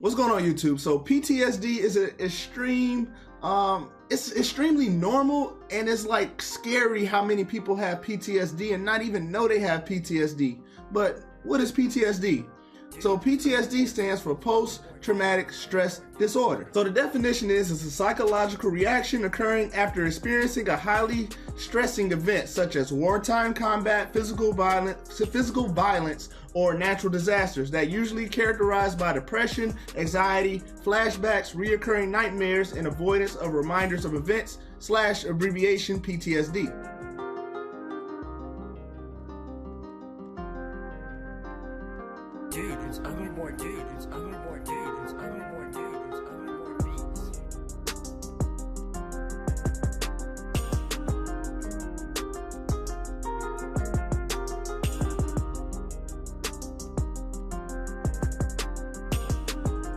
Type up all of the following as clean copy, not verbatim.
What's going on, YouTube? So PTSD is an extreme, it's extremely normal, and it's like scary how many people have PTSD and not even know they have PTSD. But what is PTSD? So PTSD stands for post-traumatic stress disorder. So the definition is a psychological reaction occurring after experiencing a highly stressing event such as wartime combat, physical violence, or natural disasters that usually characterized by depression, anxiety, flashbacks, reoccurring nightmares, and avoidance of reminders of events / abbreviation PTSD. Dude, it's ugly boy, dude, it's ugly boy, dude, it's ugly boy, dude, it's ugly boy beats.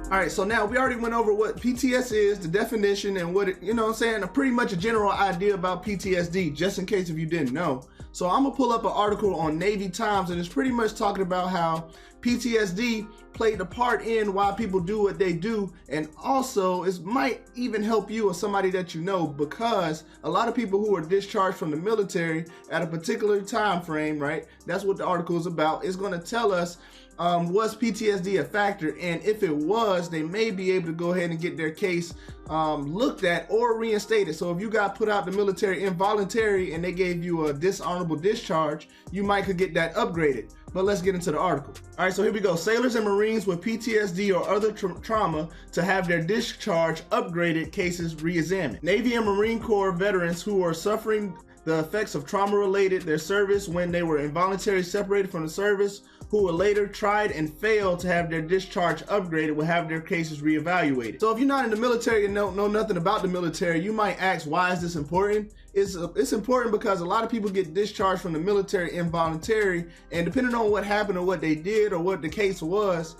All right, so now we already went over what PTS is, the definition, and what it, you know what I'm saying, pretty much a general idea about PTSD, just in case if you didn't know. So I'm gonna pull up an article on Navy Times, and it's pretty much talking about how PTSD played a part in why people do what they do, and also it might even help you or somebody that you know, because a lot of people who are discharged from the military at a particular time frame, right? That's what the article is about. It's gonna tell us was PTSD a factor, and if it was, they may be able to go ahead and get their case looked at or reinstated. So if you got put out the military involuntary and they gave you a dishonorable discharge, you might could get that upgraded. But let's get into the article. All right, so here we go. Sailors and Marines with PTSD or other trauma to have their discharge upgraded cases re-examined. Navy and Marine Corps veterans who are suffering the effects of trauma related their service when they were involuntarily separated from the service, who were later tried and failed to have their discharge upgraded, will have their cases reevaluated. So if you're not in the military and know nothing about the military, you might ask, why is this important? It's important because a lot of people get discharged from the military involuntary, and depending on what happened or what they did or what the case was,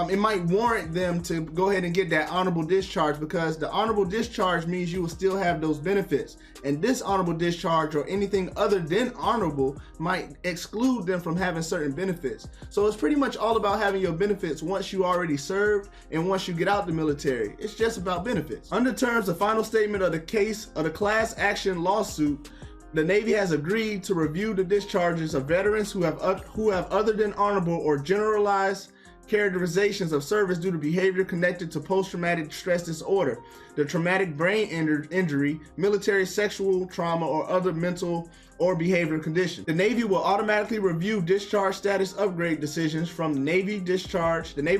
it might warrant them to go ahead and get that honorable discharge, because the honorable discharge means you will still have those benefits, and dishonorable discharge or anything other than honorable might exclude them from having certain benefits. So it's pretty much all about having your benefits once you already served and once you get out the military. It's just about benefits. Under terms, the final statement of the case of the class action lawsuit, the Navy has agreed to review the discharges of veterans who have other than honorable or generalized characterizations of service due to behavior connected to post-traumatic stress disorder, the traumatic brain injury, military sexual trauma, or other mental or behavioral condition. The Navy will automatically review discharge status upgrade decisions from the Naval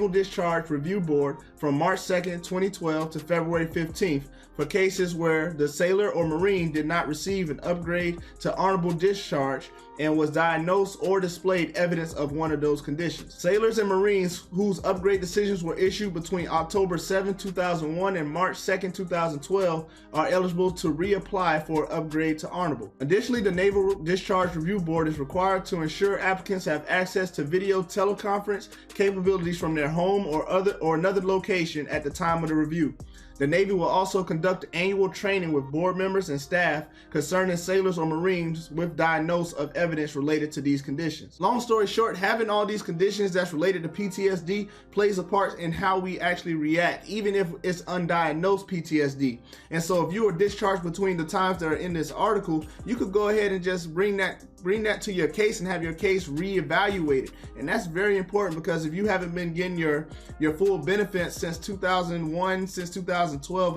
Discharge Review Board from March 2nd, 2012 to February 15th for cases where the sailor or Marine did not receive an upgrade to honorable discharge and was diagnosed or displayed evidence of one of those conditions. Sailors and Marines whose upgrade decisions were issued between October 7, 2001 and March 2, 2012 are eligible to reapply for upgrade to honorable. Additionally, the Naval Discharge Review Board is required to ensure applicants have access to video teleconference capabilities from their home or another location at the time of the review. The Navy will also conduct annual training with board members and staff concerning sailors or Marines with diagnosis of evidence related to these conditions. Long story short, having all these conditions that's related to PTSD plays a part in how we actually react, even if it's undiagnosed PTSD. And so if you are discharged between the times that are in this article, you could go ahead and just bring that to your case and have your case reevaluated. And that's very important, because if you haven't been getting your full benefits since 2001, since 2012,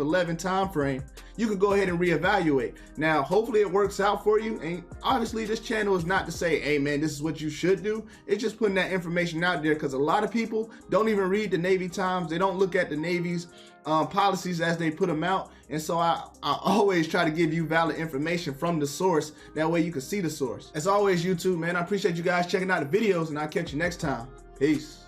11 time frame, you could go ahead and reevaluate. Now, hopefully it works out for you. And obviously this channel is not to say, hey man, this is what you should do. It's just putting that information out there, because a lot of people don't even read the Navy Times. They don't look at the Navy's policies as they put them out. And so I always try to give you valid information from the source. That way you can see the source. As always, YouTube, man, I appreciate you guys checking out the videos, and I'll catch you next time. Peace.